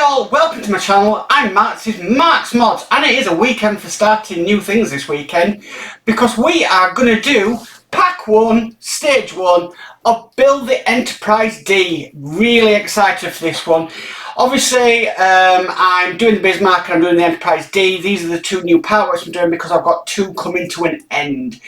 all, welcome to my channel. I'm Matt, this is Mark's Modz, and it is a weekend for starting new things this weekend because we are going to do pack 1, stage 1 of Build the Enterprise D. Really excited for this one. Obviously, I'm doing the Bismarck and I'm doing the Enterprise D. These are the two new power-ups I'm doing because I've got two coming to an end,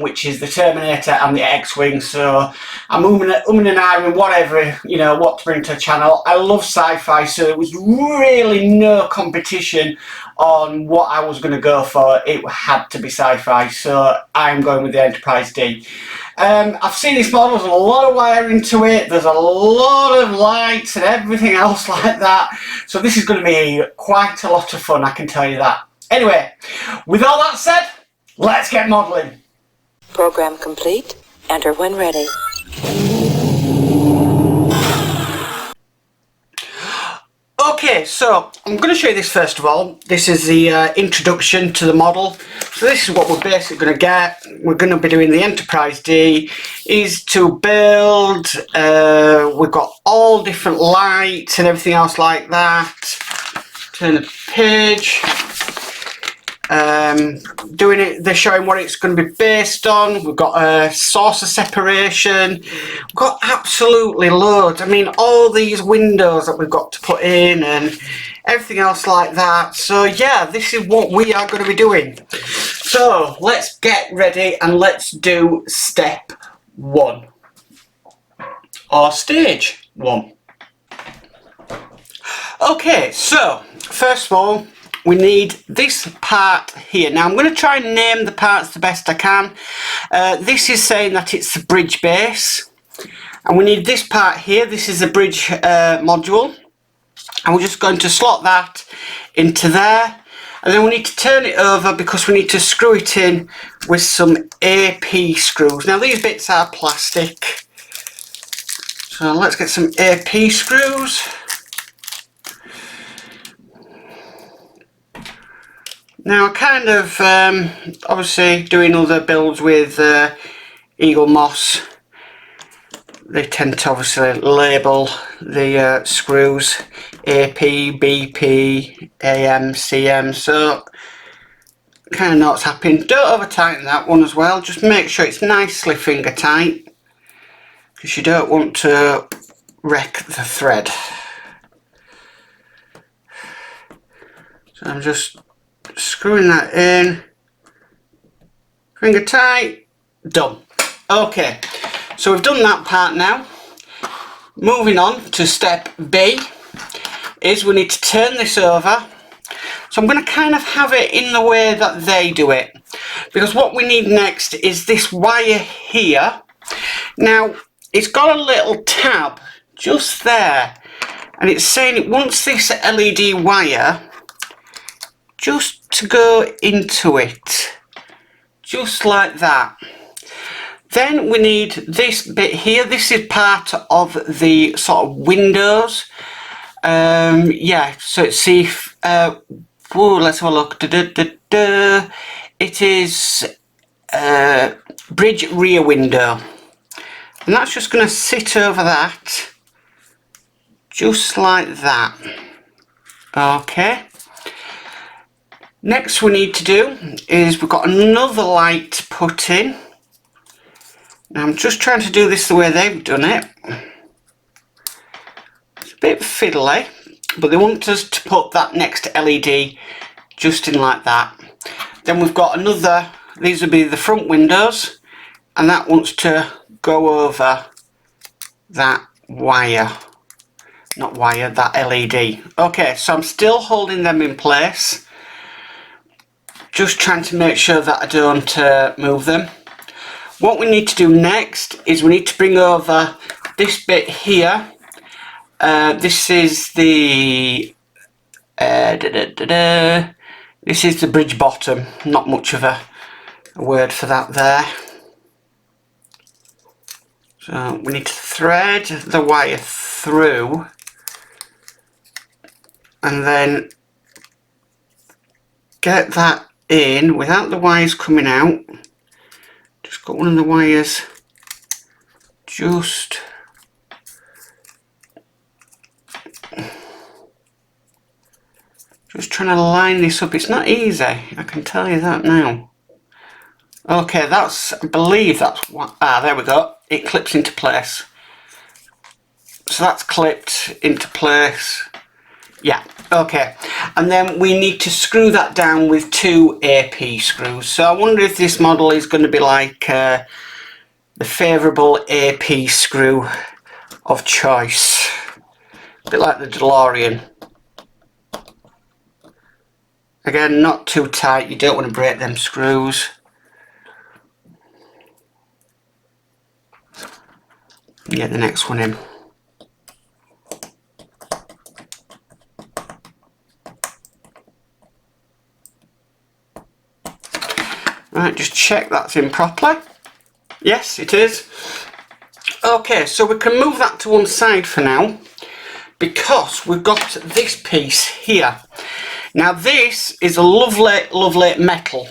which is the Terminator and the X-Wing. So I'm umming and ahhing whatever, you know, what to bring to the channel. I love sci-fi, so it was really no competition on what I was going to go for. It had to be sci-fi, so I'm going with the Enterprise D. I've seen this model, there's a lot of wiring to it, there's a lot of lights and everything else like that, so this is going to be quite a lot of fun, I can tell you that. Anyway, with all that said, let's get modelling. Program complete. Enter when ready. Okay, so I'm going to show you this first of all. This is the introduction to the model. So this is what we're basically going to get. We're going to be doing the Enterprise D. Is to build. We've got all different lights and everything else like that. Turn the page. Doing it, they're showing what it's going to be based on. We've got a source of separation. We've got absolutely loads. I mean, all these windows that we've got to put in and everything else like that. So yeah, this is what we are going to be doing. So let's get ready and let's do step 1 or stage 1. Okay, so first of all, we need this part here. Now I'm going to try and name the parts the best I can. This is saying that it's the bridge base, and we need this part here. This is the bridge module, and we're just going to slot that into there, and then we need to turn it over because we need to screw it in with some AP screws. Now these bits are plastic, so let's get some AP screws. Now, kind of obviously doing other builds with Eagle Moss, they tend to obviously label the screws AP, BP, AM, CM, so kind of know what's happening. Don't over tighten that one as well, just make sure it's nicely finger tight because you don't want to wreck the thread. So I'm just screwing that in, finger tight, done. Okay, so we've done that part now. Moving on to step B is we need to turn this over. So I'm going to kind of have it in the way that they do it, because what we need next is this wire here. Now it's got a little tab just there, and it's saying it wants this LED wire just to go into it, just like that. Then we need this bit here. This is part of the sort of windows. Yeah, so it's see. Let's have a look. It is bridge rear window, and that's just going to sit over that, just like that. Okay. Next we need to do is we've got another light to put in. Now I'm just trying to do this the way they've done it. It's a bit fiddly, but they want us to put that next LED just in like that. Then we've got another, these will be the front windows, and that wants to go over that wire. Not wire, that LED. Okay, so I'm still holding them in place. Just trying to make sure that I don't move them. What we need to do next is we need to bring over this bit here. This is the this is the bridge bottom. Not much of a word for that there. So we need to thread the wire through, and then get that in without the wires coming out. Just got one of the wires just Just trying to line this up. It's not easy, I can tell you that now. Okay, that's, I believe that's what, there we go. It clips into place. So that's clipped into place. Yeah, okay. And then we need to screw that down with 2 AP screws. So I wonder if this model is going to be like the favourable AP screw of choice. A bit like the DeLorean. Again, not too tight, you don't want to break them screws. Get the next one in. Right, just check that's in properly. Yes, it is. Okay, so we can move that to one side for now because we've got this piece here. Now this is a lovely, lovely metal.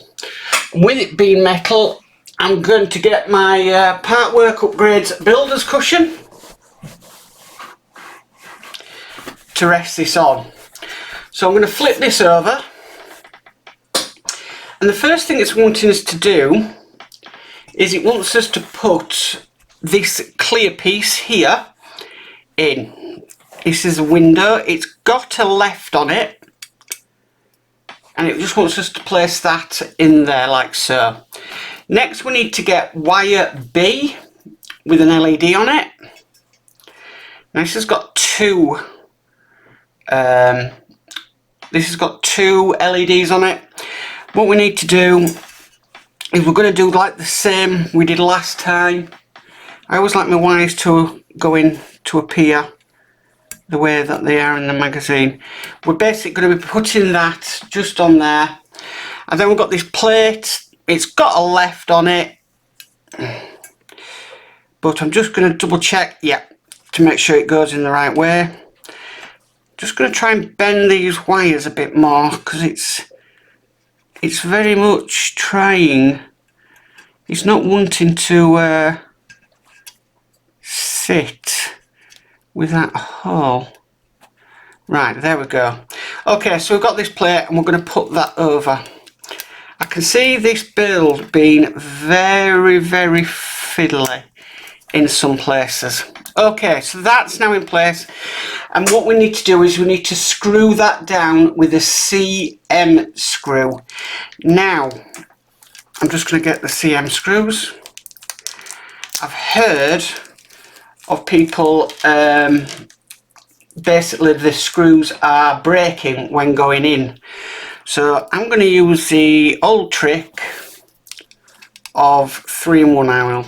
With it being metal, I'm going to get my Part Work Upgrades builder's cushion to rest this on. So I'm going to flip this over. And the first thing it's wanting us to do is it wants us to put this clear piece here in. This is a window, it's got a left on it, and it just wants us to place that in there like so. Next we need to get wire B with an LED on it. Now this has got two LEDs on it. What we need to do is we're going to do like the same we did last time. I always like my wires to go in to appear the way that they are in the magazine. We're basically going to be putting that just on there, and then we've got this plate. It's got a left on it, but I'm just going to double check, yeah, to make sure it goes in the right way. Just going to try and bend these wires a bit more because it's very much trying. It's not wanting to sit with that hole. Right, there we go. Okay, so we've got this plate and we're going to put that over. I can see this build being very, very fiddly in some places. Okay, so that's now in place, and what we need to do is we need to screw that down with a CM screw. Now, I'm just going to get the CM screws. I've heard of people, basically the screws are breaking when going in. So I'm going to use the old trick of 3-in-1 oil.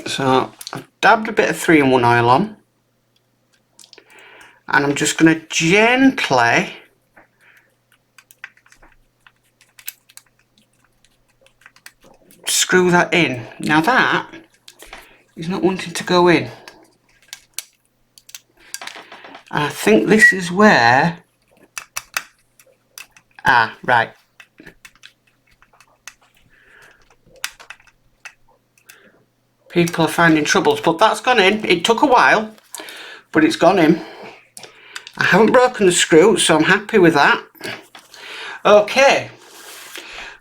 So I've dabbed a bit of 3-in-1 oil on, and I'm just going to gently screw that in. Now that is not wanting to go in. And I think this is where, right. People are finding troubles, but that's gone in. It took a while, but it's gone in. I haven't broken the screw, so I'm happy with that. Okay,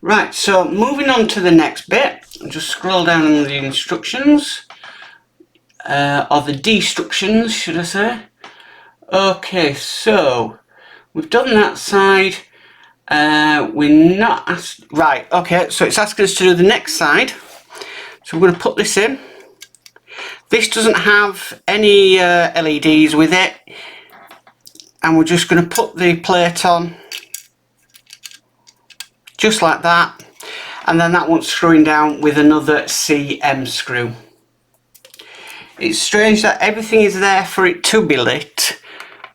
right, so moving on to the next bit. Just scroll down on the instructions, or the destructions, should I say. Okay, so we've done that side. We're not asked, right, okay, so it's asking us to do the next side. So we're going to put this in. This doesn't have any LEDs with it, and we're just going to put the plate on just like that, and then that one's screwing down with another CM screw. It's strange that everything is there for it to be lit,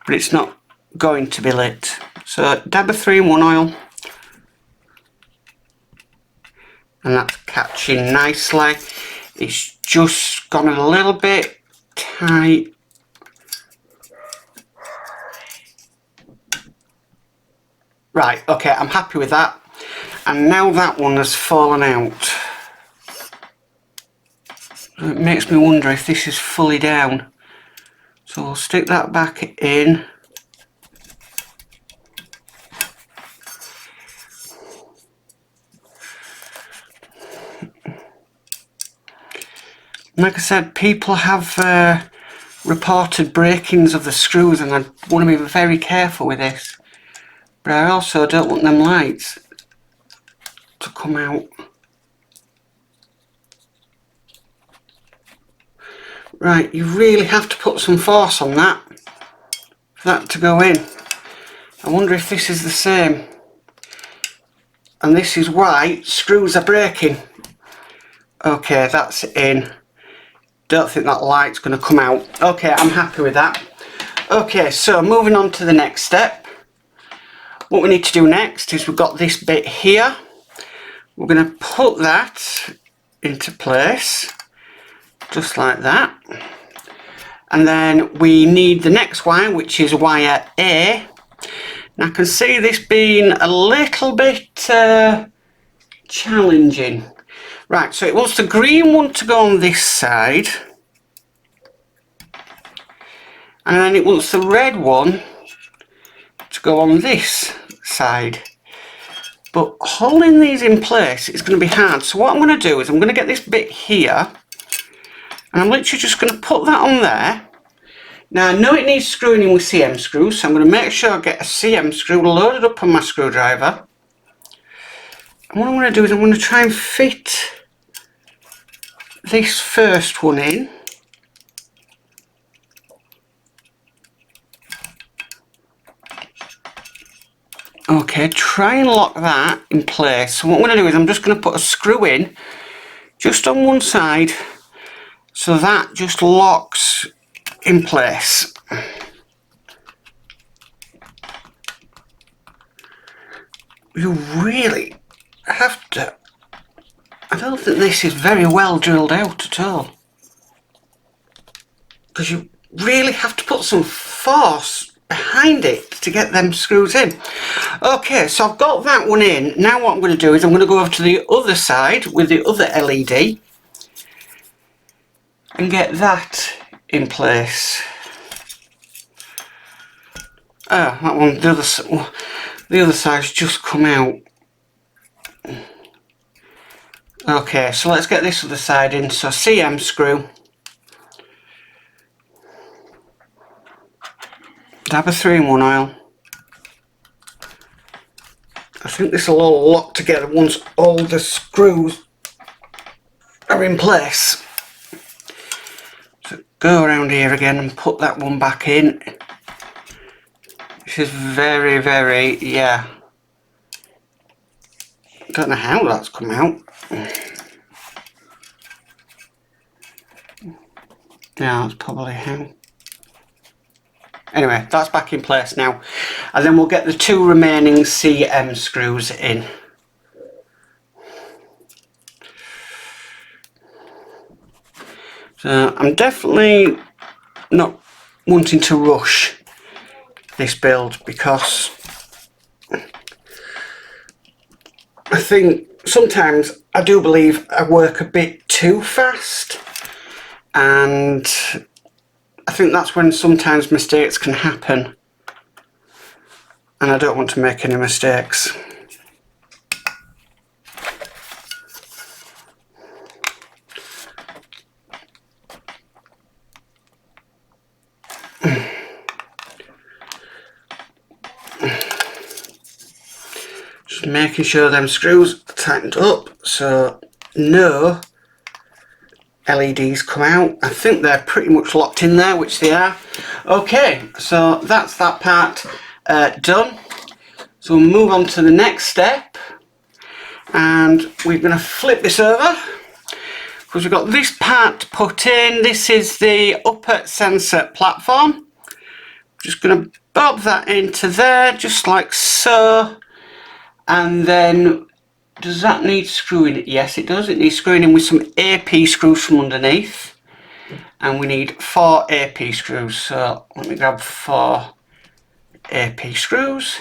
but it's not going to be lit. So dab of 3-in-1 oil, and that's catching nicely. It's just gone a little bit tight. Right, okay, I'm happy with that. And now that one has fallen out. It makes me wonder if this is fully down. So we'll stick that back in. Like I said, people have reported breakings of the screws, and I want to be very careful with this. But I also don't want them lights to come out. Right, you really have to put some force on that for that to go in. I wonder if this is the same. And this is why screws are breaking. Okay, that's in. Don't think that light's going to come out. Okay, I'm happy with that. Okay, so moving on to the next step. What we need to do next is we've got this bit here. We're going to put that into place, just like that. And then we need the next wire, which is wire A. Now I can see this being a little bit challenging. Right, so it wants the green one to go on this side. And then it wants the red one to go on this side. But holding these in place is going to be hard. So what I'm going to do is I'm going to get this bit here. And I'm literally just going to put that on there. Now I know it needs screwing in with CM screws, so I'm going to make sure I get a CM screw loaded up on my screwdriver. And what I'm going to do is I'm going to try and fit this first one in. Okay, try and lock that in place. So what I'm going to do is I'm just going to put a screw in just on one side, so that just locks in place. You really have to. I don't think this is very well drilled out at all, because you really have to put some force behind it to get them screws in. Okay, so I've got that one in. Now what I'm going to do is I'm going to go over to the other side with the other LED and get that in place. Oh, that one, the other side's just come out. Okay, so let's get this other side in. So CM screw. Dab a 3-in-1 oil. I think this will all lock together once all the screws are in place. So go around here again and put that one back in. This is very, very, yeah. Don't know how that's come out. Yeah, that's probably how. Anyway, that's back in place now. And then we'll get the 2 remaining CM screws in. So I'm definitely not wanting to rush this build, because I think sometimes I do believe I work a bit too fast, and I think that's when sometimes mistakes can happen, and I don't want to make any mistakes. Just making sure them screws are tightened up so no LEDs come out. I think they're pretty much locked in there, which they are. Okay, so that's that part done. So we'll move on to the next step, and we're going to flip this over because we've got this part to put in. This is the upper sensor platform. Just going to bob that into there just like so, and then does that need screwing? Yes, it does. It needs screwing in with some AP screws from underneath. And we need 4 AP screws. So let me grab 4 AP screws.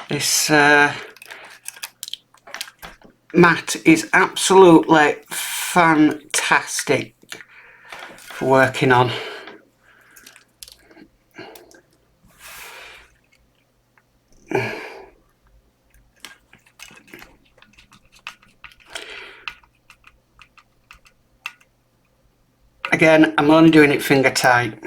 This mat is absolutely fantastic for working on. Again, I'm only doing it finger tight.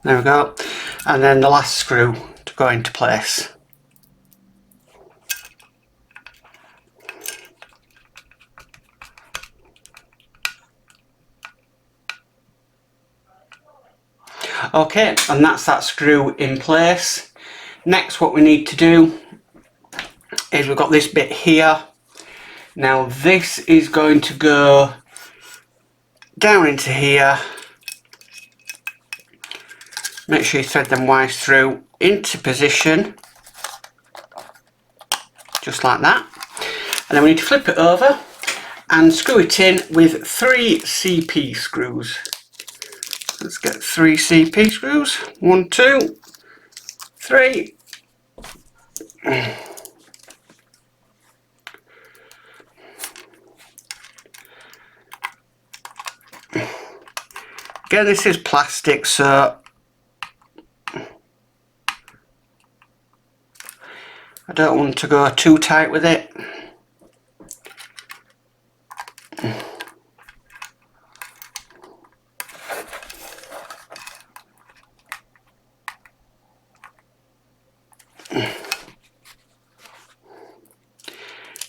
There we go. And then the last screw to go into place. Okay, and that's that screw in place. Next, what we need to do is we've got this bit here. Now this is going to go down into here. Make sure you thread them wires through into position, just like that. And then we need to flip it over and screw it in with 3 CP screws. Let's get 3 CP screws. 1, 2, 3. Again, this is plastic, so I don't want to go too tight with it.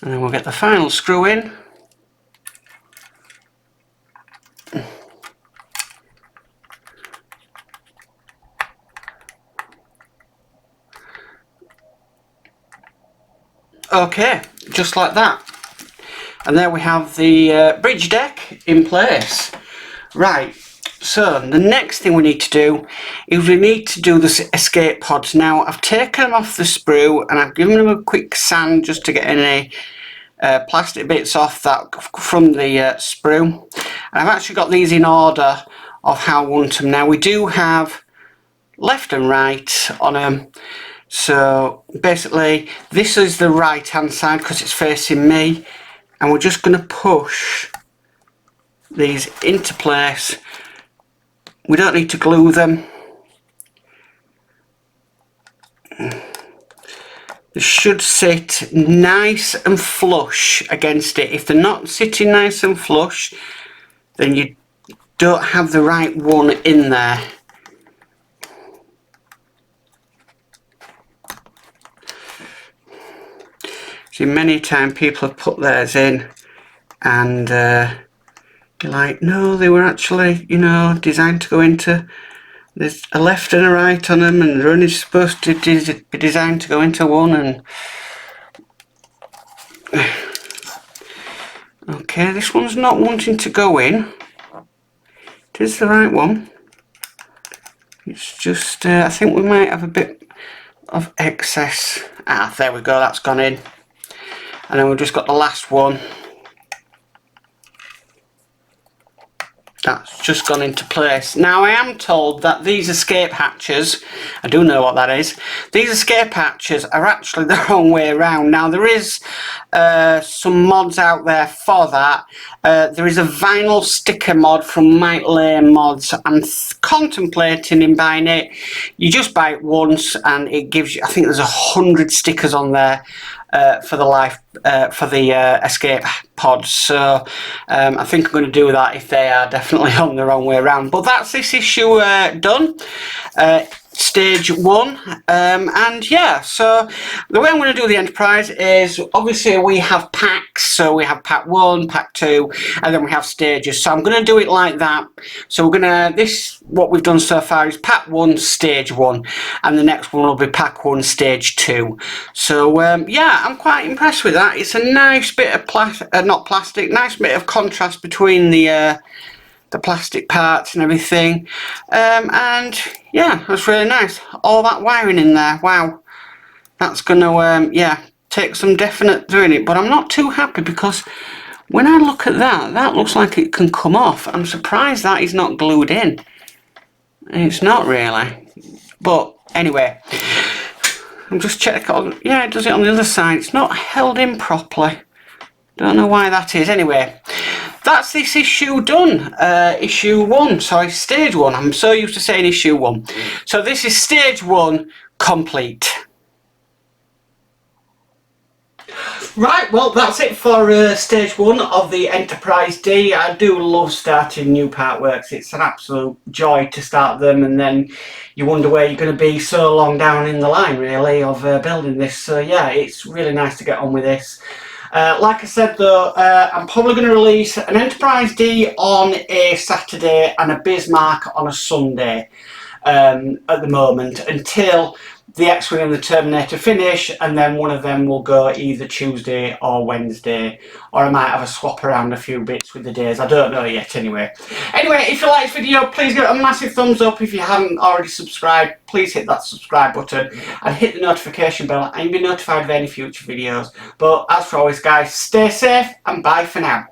And then we'll get the final screw in. Okay, just like that. And there we have the bridge deck in place. Right, so the next thing we need to do is we need to do the escape pods. Now I've taken them off the sprue and I've given them a quick sand just to get any plastic bits off that from the sprue. And I've actually got these in order of how I want them. Now we do have left and right on them. So basically this is the right hand side because it's facing me, and we're just going to push these into place. We don't need to glue them. They should sit nice and flush against it. If they're not sitting nice and flush, then you don't have the right one in there. See, many times people have put theirs in and you're like, no, they were actually, you know, designed to go into, there's a left and a right on them, and they're only supposed to be designed to go into one. And okay, this one's not wanting to go in. It is the right one. It's just, I think we might have a bit of excess. Ah, there we go, that's gone in. And then we've just got the last one. That's just gone into place. Now I am told that these escape hatches, I do know what that is, these escape hatches are actually the wrong way around. Now there is some mods out there for that. There is a vinyl sticker mod from Mike Lane Mods. I'm contemplating in buying it. You just buy it once and it gives you, I think there's 100 stickers on there. For the escape pods, so I think I'm going to do that if they are definitely on the wrong way around. But that's this issue done. Stage 1, and yeah, so the way I'm going to do the Enterprise is, obviously we have packs, so we have pack 1, pack 2, and then we have stages. So I'm going to do it like that. So we're going to, what we've done so far is pack 1, stage 1, and the next one will be pack 1, stage 2. So yeah, I'm quite impressed with that. It's a nice bit of nice bit of contrast between the plastic parts and everything, and yeah, that's really nice. All that wiring in there, wow, that's gonna yeah, take some definite doing it, but I'm not too happy because when I look at that, that looks like it can come off. I'm surprised that is not glued in. It's not really. But anyway, I'm just checking. Yeah, it does it on the other side. It's not held in properly. Don't know why that is. Anyway, that's this issue done. Issue 1. Sorry, stage 1. I'm so used to saying issue 1. So this is stage 1 complete. Right, well, that's it for stage 1 of the Enterprise D. I do love starting new part works. It's an absolute joy to start them, and then you wonder where you're going to be so long down in the line, really, of building this. So, yeah, it's really nice to get on with this. Like I said, though, I'm probably going to release an Enterprise D on a Saturday and a Bismarck on a Sunday at the moment, until the X-Wing and the Terminator finish, and then one of them will go either Tuesday or Wednesday, or I might have a swap around a few bits with the days. I don't know yet. Anyway, if you like this video, please give it a massive thumbs up. If you haven't already subscribed, please hit that subscribe button and hit the notification bell, and you'll be notified of any future videos. But as for always, guys, stay safe and bye for now.